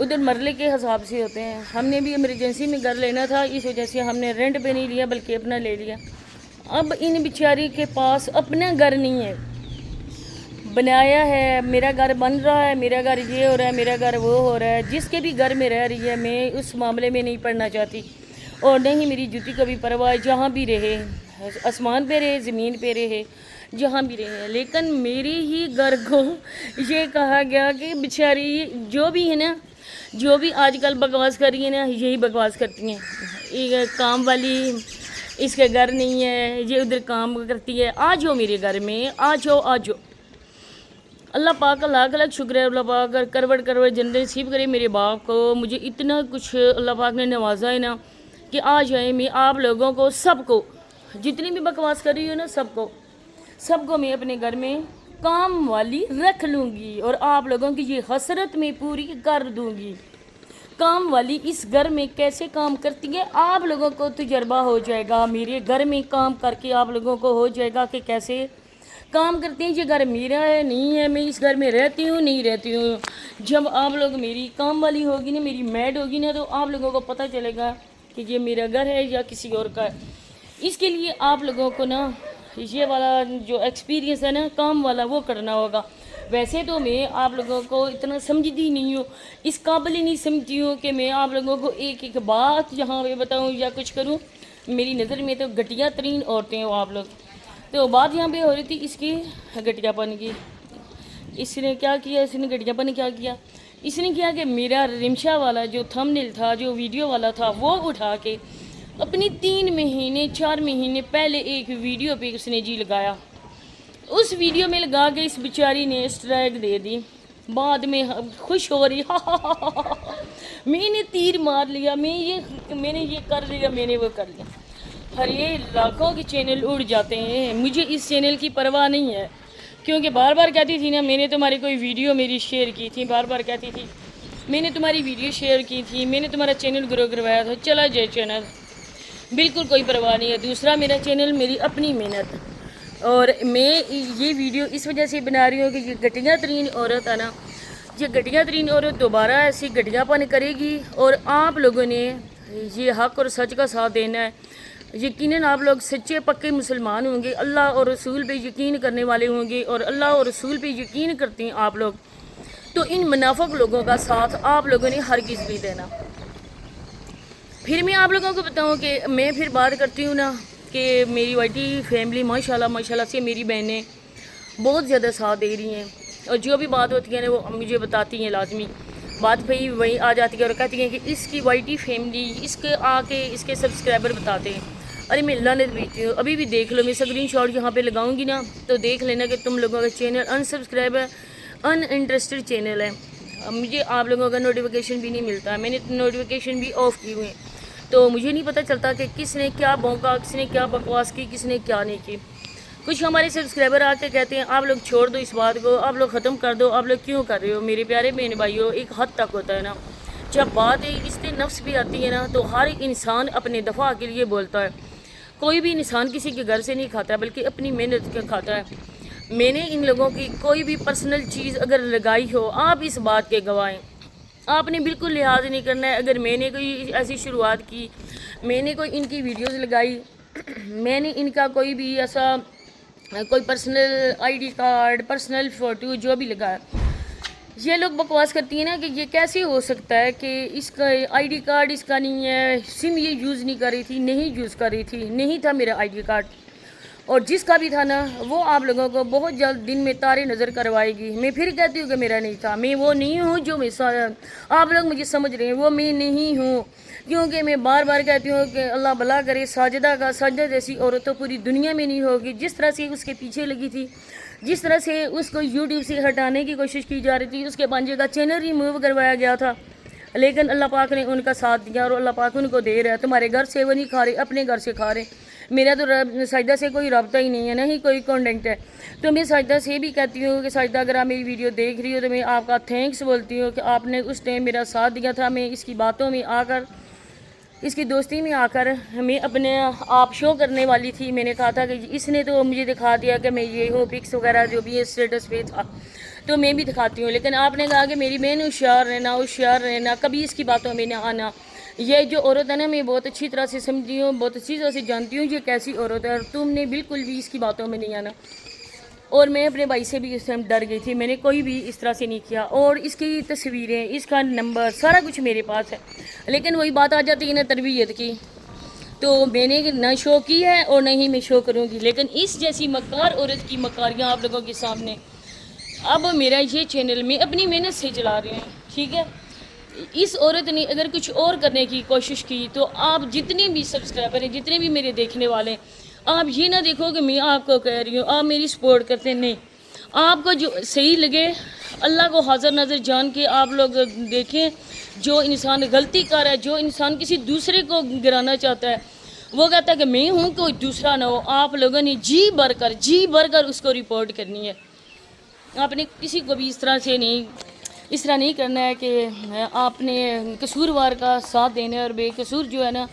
ادھر مرلے کے حساب سے ہوتے ہیں. ہم نے بھی ایمرجنسی میں گھر لینا تھا, اس وجہ سے ہم نے رینٹ پہ نہیں لیا بلکہ اپنا لے لیا. اب ان بیچاری کے پاس اپنا گھر نہیں ہے, بنایا ہے, میرا گھر بن رہا ہے, میرا گھر یہ ہو رہا ہے, میرا گھر وہ ہو رہا ہے. جس کے بھی گھر میں رہ رہی ہے میں اس معاملے میں نہیں پڑنا چاہتی, اور نہ ہی میری جوتی کو بھی پرواہ, جہاں بھی رہے, آسمان پہ رہے, زمین پہ رہے, جہاں بھی رہے. لیکن میری ہی گھر کو یہ کہا گیا کہ بیچاری جو بھی ہے نا, جو بھی آج کل بکواس کر رہی ہے نا, یہی بکواس کرتی ہیں. یہ کام والی, اس کے گھر نہیں ہے, یہ ادھر کام کرتی ہے. آ جاؤ میرے گھر میں, آ جاؤ, آ جاؤ. اللہ پاک کا لاکھ لاکھ شکر ہے, اللہ پاک کروڑ کروڑ جنت نصیب کرے میرے باپ کو. مجھے اتنا کچھ اللہ پاک نے نوازا ہے نا کہ آ جائیں. میں آپ لوگوں کو سب کو, جتنی بھی بکواس کر رہی ہوں نا, سب کو میں اپنے گھر میں کام والی رکھ لوں گی, اور آپ لوگوں کی یہ حسرت میں پوری کر دوں گی. کام والی اس گھر میں کیسے کام کرتی ہے آپ لوگوں کو تجربہ ہو جائے گا. میرے گھر میں کام کر کے آپ لوگوں کو ہو جائے گا کہ کیسے کام کرتے ہیں. یہ گھر میرا ہے نہیں ہے, میں اس گھر میں رہتی ہوں نہیں رہتی ہوں. جب آپ لوگ میری کام والی ہوگی نا, میری میڈ ہوگی نا, تو آپ لوگوں کو پتہ چلے گا کہ یہ میرا گھر ہے یا کسی اور کا ہے. اس کے لیے آپ لوگوں کو نا یہ والا جو ایکسپیرینس ہے نا کام والا, وہ کرنا ہوگا. ویسے تو میں آپ لوگوں کو اتنا سمجھتی نہیں ہوں, اس قابل ہی نہیں سمجھتی ہوں کہ میں آپ لوگوں کو ایک ایک بات یہاں پہ بتاؤں یا کچھ کروں. میری نظر میں تو گھٹیا ترین عورتیں ہو آپ لوگ. تو بات یہاں پہ ہو رہی تھی اس کی گھٹیا پن کی. اس نے کیا کیا, اس نے گھٹیا پن کیا کیا, اس نے کیا کہ میرا رمشا والا جو تھمبنیل تھا, جو ویڈیو والا تھا, وہ اٹھا کے اپنی 3 مہینے 4 مہینے پہلے ایک ویڈیو پہ اس نے جی لگایا. اس ویڈیو میں لگا کے اس بیچاری نے اسٹرائک دے دی. بعد میں خوش ہو رہی, میں نے تیر مار لیا, میں نے یہ کر لیا, میں نے وہ کر لیا. ہر یہ لاکھوں کے چینل اڑ جاتے ہیں, مجھے اس چینل کی پرواہ نہیں ہے. کیونکہ بار بار کہتی تھی نا, میں نے تمہاری کوئی ویڈیو میری شیئر کی تھی, بار بار کہتی تھی میں نے تمہاری ویڈیو شیئر کی تھی, میں نے تمہارا چینل گرو کروایا تھا, چلا جائے چینل, بالکل کوئی پرواہ نہیں ہے. دوسرا میرا چینل میری اپنی محنت, اور میں یہ ویڈیو اس وجہ سے بنا رہی ہوں کہ یہ گھٹیا ترین عورت ہے نا, یہ گھٹیا ترین عورت دوبارہ ایسی گھٹیا پن کرے گی. اور آپ لوگوں نے یہ حق اور سچ کا ساتھ دینا ہے. یقیناً آپ لوگ سچے پکے مسلمان ہوں گے, اللہ اور رسول پہ یقین کرنے والے ہوں گے, اور اللہ اور رسول پہ یقین کرتے ہیں آپ لوگ, تو ان منافق لوگوں کا ساتھ آپ لوگوں نے ہرگز بھی دینا. پھر میں آپ لوگوں کو بتاؤں کہ میں پھر بات کرتی ہوں نا کہ میری وائی فیملی ماشاءاللہ سے میری بہنیں بہت زیادہ ساتھ دے رہی ہیں, اور جو بھی بات ہوتی ہے نا وہ مجھے بتاتی ہیں. لازمی بات پہ ہی وہیں آ جاتی ہے اور کہتی ہیں کہ اس کی وائی ٹی فیملی, اس کے آ کے اس کے سبسکرائبر بتاتے ہیں. ارے میں اللہ نے بیچتی ہوں, ابھی بھی دیکھ لو, میں اسکرین شاٹ یہاں پہ لگاؤں گی نا تو دیکھ لینا کہ تم لوگوں کا چینل انسبسکرائب ہے, ان انٹرسٹڈ چینل ہے. مجھے آپ لوگوں کا نوٹیفیکیشن بھی نہیں ملتا, میں نے نوٹیفیکیشن بھی آف کی ہوئے ہیں, تو مجھے نہیں پتہ چلتا کہ کس نے کیا بونکا, کس نے کیا بکواس کی, کس نے کیا نہیں کی. کچھ ہمارے سبسکرائبر آ کے کہتے ہیں آپ لوگ چھوڑ دو اس بات کو, آپ لوگ ختم کر دو, آپ لوگ کیوں کر رہے ہو. میرے پیارے بہن بھائیو, ایک حد تک ہوتا ہے نا, جب بات اس سے نفس بھی آتی ہے نا تو ہر انسان اپنے دفاع کے لیے بولتا ہے. کوئی بھی انسان کسی کے گھر سے نہیں کھاتا بلکہ اپنی محنت کا کھاتا ہے. میں نے ان لوگوں کی کوئی بھی پرسنل چیز اگر لگائی ہو, آپ اس بات کے گواہ ہیں, آپ نے بالکل لحاظ نہیں کرنا ہے. اگر میں نے کوئی ایسی شروعات کی, میں نے کوئی ان کی ویڈیوز لگائی, میں نے ان کا کوئی بھی ایسا کوئی personal I D card, personal photo جو بھی لگایا, یہ لوگ بکواس کرتی ہیں نا کہ یہ کیسے ہو سکتا ہے کہ اس کا آئی ڈی کارڈ اس کا نہیں ہے, سم یہ یوز نہیں کر رہی تھی, نہیں یوز کر رہی تھی, نہیں تھا میرا آئی ڈی کارڈ, اور جس کا بھی تھا نا وہ آپ لوگوں کو بہت جلد دن میں تارے نظر کروائے گی. میں پھر کہتی ہوں کہ میرا نہیں تھا, میں وہ نہیں ہوں جو میں آپ لوگ مجھے سمجھ رہے ہیں, وہ میں نہیں ہوں. کیونکہ میں بار بار کہتی ہوں کہ اللہ بھلا کرے ساجدہ کا, ساجدہ جیسی عورت تو پوری دنیا میں نہیں ہوگی. جس طرح سے اس کے پیچھے لگی تھی, جس طرح سے اس کو یوٹیوب سے ہٹانے کی کوشش کی جا رہی تھی, اس کے بانجے کا چینل ریموو کروایا گیا تھا, لیکن اللہ پاک نے ان کا ساتھ دیا اور اللہ پاک ان کو دے رہا ہے. تمہارے گھر سے وہ نہیں کھا رہے, اپنے گھر سے کھا رہے. میرا تو ساجدہ سے کوئی رابطہ ہی نہیں ہے, نہ ہی کوئی کانٹیکٹ ہے. تو میں ساجدہ سے بھی کہتی ہوں کہ ساجدہ اگر آپ میری ویڈیو دیکھ رہی ہو تو میں آپ کا تھینکس بولتی ہوں کہ آپ نے اس ٹائم میرا ساتھ دیا تھا. میں اس کی باتوں میں آ کر, اس کی دوستی میں آ کر میں اپنے آپ شو کرنے والی تھی. میں نے کہا تھا کہ اس نے تو مجھے دکھا دیا کہ میں یہ ہوں, پکس وغیرہ جو بھی اسٹیٹس پہ تھا. تو میں بھی دکھاتی ہوں، لیکن آپ نے کہا کہ میری بہن ہوشیار رہنا، کبھی اس کی باتوں میں نہ آنا۔ یہ جو عورت ہے نا، میں بہت اچھی طرح سے سمجھتی ہوں، بہت اچھی طرح سے جانتی ہوں یہ کیسی عورت ہے، اور تم نے بالکل بھی اس کی باتوں میں نہیں آنا۔ اور میں اپنے بھائی سے بھی اس ٹائم ڈر گئی تھی، میں نے کوئی بھی اس طرح سے نہیں کیا، اور اس کی تصویریں، اس کا نمبر، سارا کچھ میرے پاس ہے۔ لیکن وہی بات آ جاتی ہے نا تربیت کی، تو میں نے نہ شو کی ہے اور نہ ہی میں شو کروں گی۔ لیکن اس جیسی مکار عورت کی مکاریاں آپ لوگوں کے سامنے، اب میرا یہ چینل میں اپنی محنت سے چلا رہے ہیں، ٹھیک ہے۔ اس عورت نے اگر کچھ اور کرنے کی کوشش کی تو آپ جتنے بھی سبسکرائبر ہیں، جتنے بھی میرے دیکھنے والے ہیں، آپ یہ نہ دیکھو کہ میں آپ کو کہہ رہی ہوں آپ میری سپورٹ کرتے ہیں، نہیں، آپ کو جو صحیح لگے، اللہ کو حاضر نظر جان کے آپ لوگ دیکھیں۔ جو انسان غلطی کر رہا ہے، جو انسان کسی دوسرے کو گرانا چاہتا ہے، وہ کہتا ہے کہ میں ہوں کوئی دوسرا نہ ہو، آپ لوگوں نے جی بھر کر اس کو رپورٹ کرنی ہے۔ آپ نے کسی کو بھی اس طرح نہیں کرنا ہے کہ آپ نے قصوروار کا ساتھ دینا ہے اور بے قصور جو ہے نا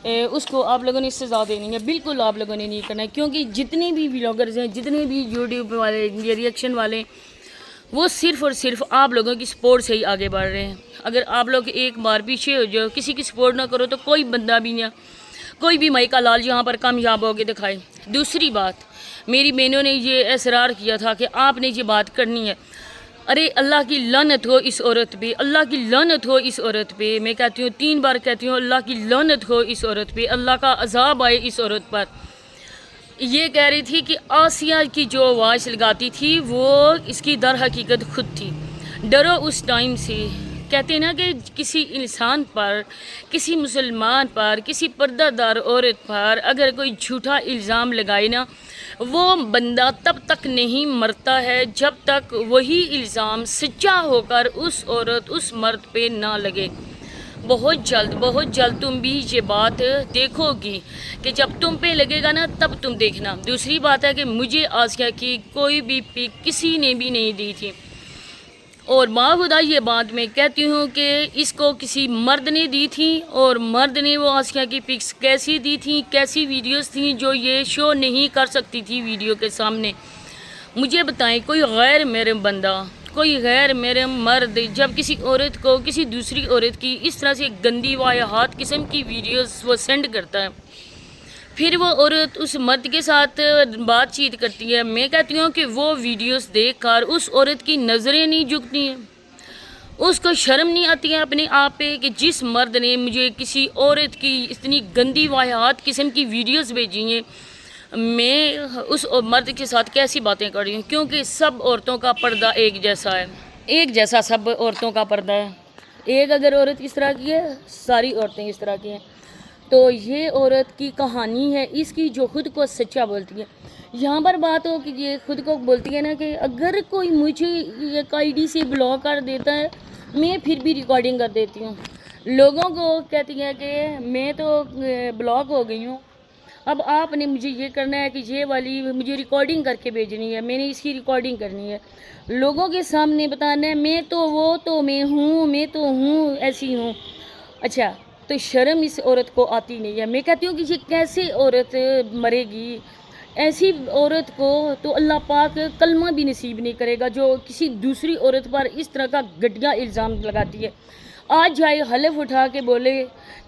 اس کو آپ لوگوں نے سزا دینی ہے۔ بالکل آپ لوگوں نے نہیں کرنا ہے، کیونکہ جتنے بھی ولاگرز ہیں، جتنے بھی یوٹیوب والے یا ریئیکشن والے، وہ صرف اور صرف آپ لوگوں کی سپورٹ سے ہی آگے بڑھ رہے ہیں۔ اگر آپ لوگ ایک بار پیچھے ہو جاؤ، کسی کی سپورٹ نہ کرو، تو کوئی بندہ بھی نہیں، کوئی بھی مائی کا لال یہاں پر کامیاب ہو کے دکھائے۔ دوسری بات، میری بہنوں نے یہ اصرار کیا تھا کہ آپ نے یہ بات کرنی ہے۔ ارے اللہ کی لعنت ہو اس عورت پہ، اللہ کی لعنت ہو اس عورت پہ، میں کہتی ہوں 3 بار کہتی ہوں، اللہ کی لعنت ہو اس عورت پہ، اللہ کا عذاب آئے اس عورت پر۔ یہ کہہ رہی تھی کہ آسیہ کی جو آواز لگاتی تھی وہ اس کی در حقیقت خود تھی۔ ڈرو اس ٹائم سے۔ کہتے ہیں نا کہ کسی انسان پر، کسی مسلمان پر، کسی پردہ دار عورت پر اگر کوئی جھوٹا الزام لگائے نا، وہ بندہ تب تک نہیں مرتا ہے جب تک وہی الزام سچا ہو کر اس عورت، اس مرد پہ نہ لگے۔ بہت جلد تم بھی یہ بات دیکھو گی کہ جب تم پہ لگے گا نا تب تم دیکھنا۔ دوسری بات ہے کہ مجھے آسیہ کی کوئی بھی پک کسی نے بھی نہیں دی تھی، اور ماں خدا یہ بات میں کہتی ہوں کہ اس کو کسی مرد نے دی تھی، اور مرد نے وہ آسیہ کی پکس کیسی دی تھی، کیسی ویڈیوز تھیں جو یہ شو نہیں کر سکتی تھی ویڈیو کے سامنے۔ مجھے بتائیں، کوئی غیر محرم بندہ، کوئی غیر محرم مرد جب کسی عورت کو، کسی دوسری عورت کی اس طرح سے گندی واہیات قسم کی ویڈیوز وہ سینڈ کرتا ہے، پھر وہ عورت اس مرد کے ساتھ بات چیت کرتی ہے، میں کہتی ہوں کہ وہ ویڈیوز دیکھ کر اس عورت کی نظریں نہیں جھکتی ہیں، اس کو شرم نہیں آتی ہے اپنے آپ پہ کہ جس مرد نے مجھے کسی عورت کی اتنی گندی واہیات قسم کی ویڈیوز بھیجی ہیں، میں اس مرد کے ساتھ کیسی باتیں کر رہی ہوں؟ کیونکہ سب عورتوں کا پردہ ایک جیسا ہے، ایک جیسا سب عورتوں کا پردہ ہے۔ ایک اگر عورت اس طرح کی ہے، ساری عورتیں اس طرح کی ہیں۔ تو یہ عورت کی کہانی ہے اس کی جو خود کو سچا بولتی ہے۔ یہاں پر بات ہو کہ یہ خود کو بولتی ہے نا کہ اگر کوئی مجھے ایک آئی ڈی سے بلاک کر دیتا ہے، میں پھر بھی ریکارڈنگ کر دیتی ہوں۔ لوگوں کو کہتی ہے کہ میں تو بلاک ہو گئی ہوں، اب آپ نے مجھے یہ کرنا ہے کہ یہ والی مجھے ریکارڈنگ کر کے بھیجنی ہے، میں نے اس کی ریکارڈنگ کرنی ہے، لوگوں کے سامنے بتانا ہے میں تو ہوں ایسی ہوں۔ اچھا، تو شرم اس عورت کو آتی نہیں ہے۔ میں کہتی ہوں کہ یہ کیسے عورت مرے گی؟ ایسی عورت کو تو اللہ پاک کلمہ بھی نصیب نہیں کرے گا جو کسی دوسری عورت پر اس طرح کا گھٹیا الزام لگاتی ہے۔ آج جائے حلف اٹھا کے بولے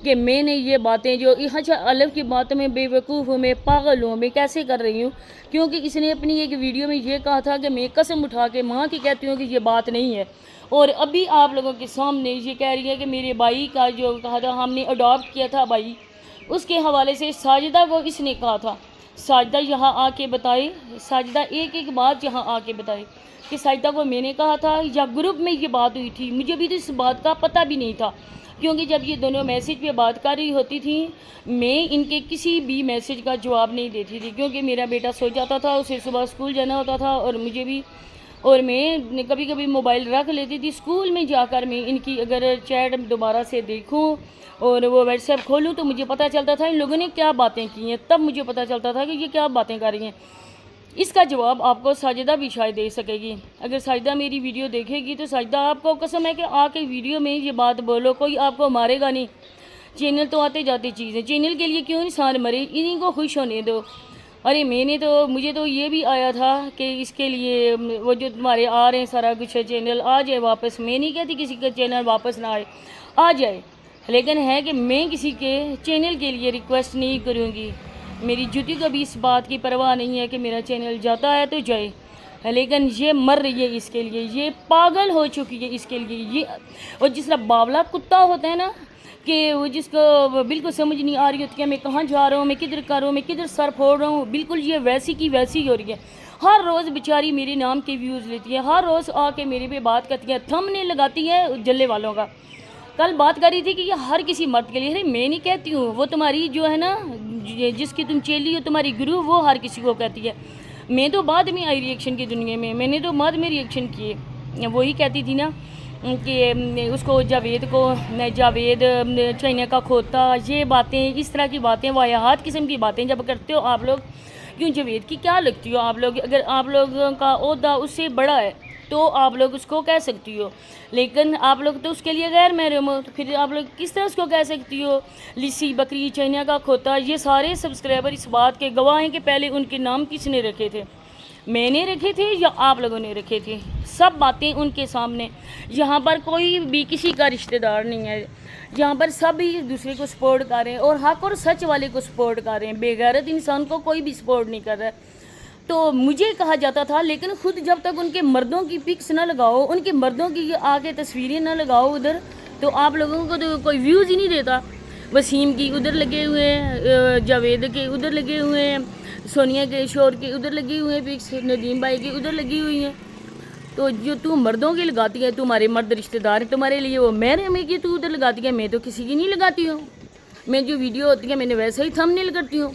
کہ میں نے یہ باتیں جو حلف کی باتوں میں بے وقوف ہوں، میں پاگل ہوں، میں کیسے کر رہی ہوں؟ کیونکہ اس نے اپنی ایک ویڈیو میں یہ کہا تھا کہ میں قسم اٹھا کے ماں کی کہتی ہوں کہ یہ بات نہیں ہے، اور ابھی آپ لوگوں کے سامنے یہ کہہ رہی ہے کہ میرے بھائی کا جو کہا تھا ہم نے اڈاپٹ کیا تھا بھائی، اس کے حوالے سے ساجدہ کو اس نے کہا تھا، ساجدہ یہاں آ کے بتائے، ساجدہ ایک بات یہاں آ کے بتائے کہ ساجدہ کو میں نے کہا تھا یا گروپ میں یہ بات ہوئی تھی؟ مجھے بھی تو اس بات کا پتہ بھی نہیں تھا، کیونکہ جب یہ دونوں میسیج پہ بات کر رہی ہوتی تھی میں ان کے کسی بھی میسیج کا جواب نہیں دیتی تھی، کیونکہ میرا بیٹا سو جاتا تھا، اسے صبح اسکول جانا ہوتا تھا، اور مجھے بھی، اور میں کبھی کبھی موبائل رکھ لیتی تھی اسکول میں جا کر، میں ان کی اگر چیٹ دوبارہ سے دیکھوں اور وہ واٹس ایپ کھولوں تو مجھے پتہ چلتا تھا ان لوگوں نے کیا باتیں کی ہیں، تب مجھے پتہ چلتا تھا کہ یہ کیا باتیں کر رہی ہیں۔ اس کا جواب آپ کو ساجدہ بھی شاید دے سکے گی، اگر ساجدہ میری ویڈیو دیکھے گی تو ساجدہ آپ کو قسم ہے کہ آ کے ویڈیو میں یہ بات بولو، کوئی آپ کو مارے گا نہیں، چینل تو آتے جاتے چیز ہے، چینل کے لیے کیوں انسان مرے، انہیں کو خوش ہونے دو۔ ارے میں نے تو مجھے تو یہ بھی آیا تھا کہ اس کے لیے وہ جو تمہارے آ رہے ہیں سارا کچھ چینل آ جائے واپس. میں نہیں کہتی کسی کا چینل واپس نہ آئے, آ جائے, لیکن ہے کہ میں کسی کے چینل کے لیے ریکویسٹ نہیں کروں گی. میری جوتی کو بھی اس بات کی پرواہ نہیں ہے کہ میرا چینل جاتا ہے تو جائے, لیکن یہ مر رہی ہے اس کے لیے, یہ پاگل ہو چکی ہے اس کے لیے. یہ اور جس طرح باولا کتا ہوتا ہے نا کہ وہ جس کو بالکل سمجھ نہیں آ رہی ہوتی کہ میں کہاں جا رہا ہوں, میں کدھر کر رہا ہوں, میں کدھر سر پھوڑ رہا ہوں, بالکل یہ ویسی کی ویسی ہو رہی ہے. ہر روز بیچاری میرے نام کے ویوز لیتی ہے, ہر روز آ کے میرے پہ بات کرتی ہے, تھم نے لگاتی ہے جلے والوں کا. کل بات کر رہی تھی کہ یہ ہر کسی مرد کے لیے. ارے میں نہیں کہتی ہوں, وہ تمہاری جو ہے نا جس کی تم چیلی ہو, تمہاری گرو, وہ ہر کسی کو کہتی ہے. میں تو بعد میں آئی ریئیکشن کی دنیا میں نے تو بعد میں ریئیکشن کیے. وہی کہتی تھی نا کہ اس کو جاوید چائنا کا کھوتا, یہ باتیں, اس طرح کی باتیں, واہیات قسم کی باتیں جب کرتے ہو آپ لوگ. کیوں جاوید کی کیا لگتی ہو آپ لوگ؟ اگر آپ لوگوں کا عہدہ اس سے بڑا ہے تو آپ لوگ اس کو کہہ سکتی ہو, لیکن آپ لوگ تو اس کے لیے غیر محرم ہو, تو پھر آپ لوگ کس طرح اس کو کہہ سکتی ہو لسی بکری چائنا کا کھوتا؟ یہ سارے سبسکرائبر اس بات کے گواہ ہیں کہ پہلے ان کے نام کس نے رکھے تھے, میں نے رکھے تھے یا آپ لوگوں نے رکھے تھے. سب باتیں ان کے سامنے. یہاں پر کوئی بھی کسی کا رشتہ دار نہیں ہے, یہاں پر سب ہی دوسرے کو سپورٹ کر رہے ہیں اور حق اور سچ والے کو سپورٹ کر رہے ہیں. بے غیرت انسان کو کوئی بھی سپورٹ نہیں کر رہا ہے. تو مجھے کہا جاتا تھا, لیکن خود جب تک ان کے مردوں کی پکس نہ لگاؤ, ان کے مردوں کی آگے تصویریں نہ لگاؤ ادھر, تو آپ لوگوں کو تو کوئی ویوز ہی نہیں دیتا. وسیم کی ادھر لگے ہوئے ہیں, جاوید کے ادھر لگے ہوئے ہیں, سونیا کے شور کے ادھر لگی ہوئے ہیں پکس, ندیم بھائی کی ادھر لگی ہوئی ہیں. تو جو تو مردوں کی لگاتی ہے, تمہارے مرد رشتہ دار ہیں تمہارے لیے, وہ محرم ہے کہ تو ادھر لگاتی ہے. میں تو کسی کی نہیں لگاتی ہوں. میں جو ویڈیو ہوتی ہے میں نے ویسا ہی تھمبنیل کرتی ہوں.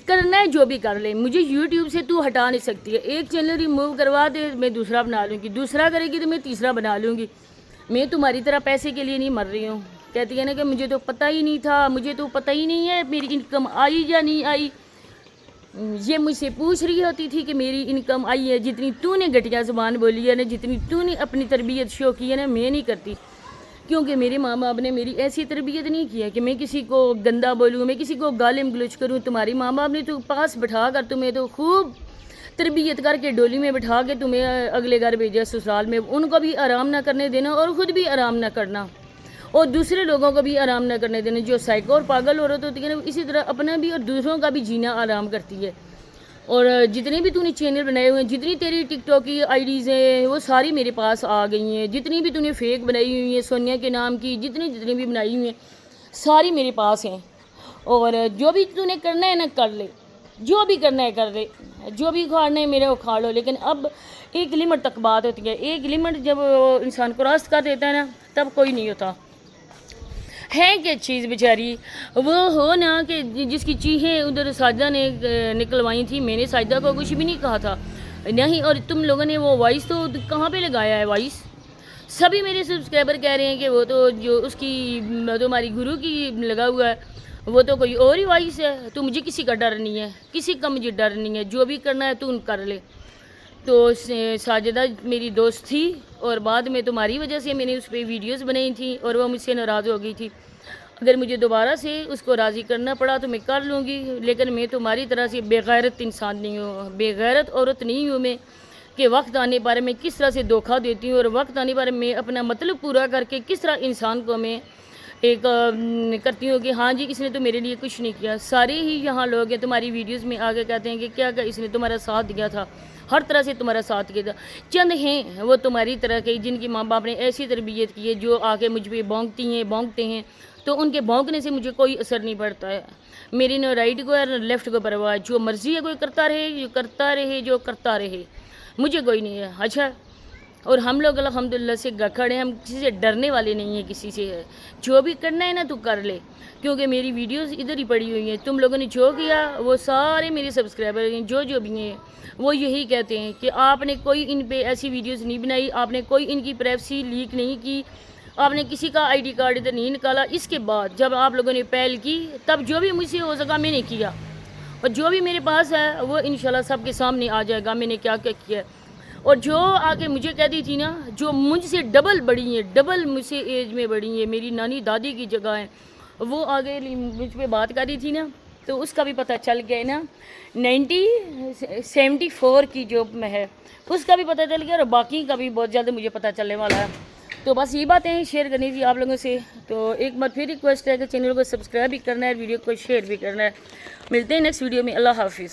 کرنا ہے جو بھی کر لے, مجھے یوٹیوب سے تو ہٹا نہیں سکتی ہے. ایک چینل ریموو کروا دے, میں دوسرا بنا لوں گی, دوسرا کرے گی تو میں تیسرا بنا لوں گی. میں تمہاری طرح پیسے کے لیے نہیں مر رہی ہوں. کہتی ہے نا کہ مجھے تو پتہ ہی نہیں تھا, مجھے تو پتہ ہی نہیں ہے میری انکم آئی یا نہیں آئی. یہ مجھ سے پوچھ رہی ہوتی تھی کہ میری انکم آئی ہے. جتنی تو نے گھٹیا زبان بولی ہے نا, جتنی تو نے اپنی تربیت شو کی ہے نا, میں نہیں کرتی. کیونکہ میرے ماں باپ نے میری ایسی تربیت نہیں کی ہے کہ میں کسی کو گندا بولوں, میں کسی کو گالم گلوچ کروں. تمہاری ماں باپ نے تو پاس بٹھا کر تمہیں تو خوب تربیت کر کے ڈولی میں بٹھا کے تمہیں اگلے گھر بھیجا سسرال میں. ان کو بھی آرام نہ کرنے دینا اور خود بھی آرام نہ کرنا, اور دوسرے لوگوں کو بھی آرام نہ کرنے دینا. جو سائیکو اور پاگل عورت ہوتی ہے نا, اسی طرح اپنا بھی اور دوسروں کا بھی جینا آرام کرتی ہے. اور جتنے بھی تو نے چینل بنائے ہوئے ہیں, جتنی تیری ٹک ٹاک کی آئی ڈیز ہیں, وہ ساری میرے پاس آ گئی ہیں. جتنی بھی تو نے فیک بنائی ہوئی ہیں سونیا کے نام کی, جتنی بھی بنائی ہوئی ہیں, ساری میرے پاس ہیں. اور جو بھی تو نے کرنا ہے نا کر لے, جو بھی کرنا ہے کر لے, جو بھی اکھاڑنا ہے میرے اکھاڑ لو. لیکن اب ایک لمٹ تک بات ہوتی ہے. ایک لمٹ جب انسان کراس کر دیتا ہے نا, تب کوئی نہیں ہوتا. ہے کہ چیز بیچاری وہ ہو نا کہ جس کی چیخیں ادھر ساجدہ نے نکلوائی تھی. میں نے ساجدہ کو کچھ بھی نہیں کہا تھا نہیں. اور تم لوگوں نے وہ وائس تو کہاں پہ لگایا ہے؟ وائس سبھی میرے سبسکرائبر کہہ رہے ہیں کہ وہ تو جو اس کی تمہاری گرو کی لگا ہوا ہے, وہ تو کوئی اور ہی وائس ہے. تو مجھے کسی کا ڈر نہیں ہے, کسی کا مجھے ڈر نہیں ہے. جو بھی کرنا ہے تو کر لے. تو ساجدہ میری دوست تھی, اور بعد میں تمہاری وجہ سے میں نے اس پہ ویڈیوز بنائی تھی, اور وہ مجھ سے ناراض ہو گئی تھی. اگر مجھے دوبارہ سے اس کو راضی کرنا پڑا تو میں کر لوں گی, لیکن میں تمہاری طرح سے بے غیرت انسان نہیں ہوں, بے غیرت عورت نہیں ہوں میں کہ وقت آنے پر میں کس طرح سے دھوکہ دیتی ہوں, اور وقت آنے پر میں اپنا مطلب پورا کر کے کس طرح انسان کو میں ایک کرتی ہوں کہ ہاں جی اس نے تو میرے لیے کچھ نہیں کیا. سارے ہی یہاں لوگ ہیں تمہاری ویڈیوز میں آگے کہتے ہیں کہ کیا اس نے تمہارا ساتھ دیا تھا, ہر طرح سے تمہارا ساتھ دیا تھا. چند ہیں وہ تمہاری طرح کے جن کی ماں باپ نے ایسی تربیت کی ہے, جو آ کے مجھ پہ بونکتے ہیں, تو ان کے بھونکنے سے مجھے کوئی اثر نہیں پڑتا ہے. میری نہ رائٹ کو ہے نہ لیفٹ کو پرواہ, جو مرضی ہے کوئی کرتا رہے, جو کرتا رہے, مجھے کوئی نہیں ہے. اچھا, اور ہم لوگ الحمدللہ سے کھڑے ہیں, ہم کسی سے ڈرنے والے نہیں ہیں. کسی سے جو بھی کرنا ہے نا تو کر لے, کیونکہ میری ویڈیوز ادھر ہی پڑی ہوئی ہیں. تم لوگوں نے جو کیا وہ سارے میرے سبسکرائبر ہیں, جو بھی ہیں وہ یہی کہتے ہیں کہ آپ نے کوئی ان پہ ایسی ویڈیوز نہیں بنائی, آپ نے کوئی ان کی پرائیویسی لیک نہیں کی, آپ نے کسی کا آئی ڈی کارڈ ادھر نہیں نکالا. اس کے بعد جب آپ لوگوں نے پہل کی, تب جو بھی مجھ سے ہو سکا میں نے کیا, اور جو بھی میرے پاس ہے وہ انشاءاللہ سب کے سامنے آ جائے گا میں نے کیا کیا. اور جو آگے مجھے کہتی تھی نا, جو مجھ سے ڈبل بڑی ہیں, ڈبل مجھ سے ایج میں بڑی ہیں, میری نانی دادی کی جگہ ہیں, وہ آگے مجھ پہ بات کر رہی تھی نا تو اس کا بھی پتہ چل گیا نا. 74 کی جو میں ہے اس کا بھی پتہ چل گیا, اور باقی کا بھی بہت جلد مجھے پتہ چلنے والا ہے. تو بس یہ باتیں شیئر کرنی تھی آپ لوگوں سے. تو ایک بار پھر ریکویسٹ ہے کہ چینل کو سبسکرائب بھی کرنا ہے, ویڈیو کو شیئر بھی کرنا ہے. ملتے ہیں نیکسٹ ویڈیو میں. اللہ حافظ.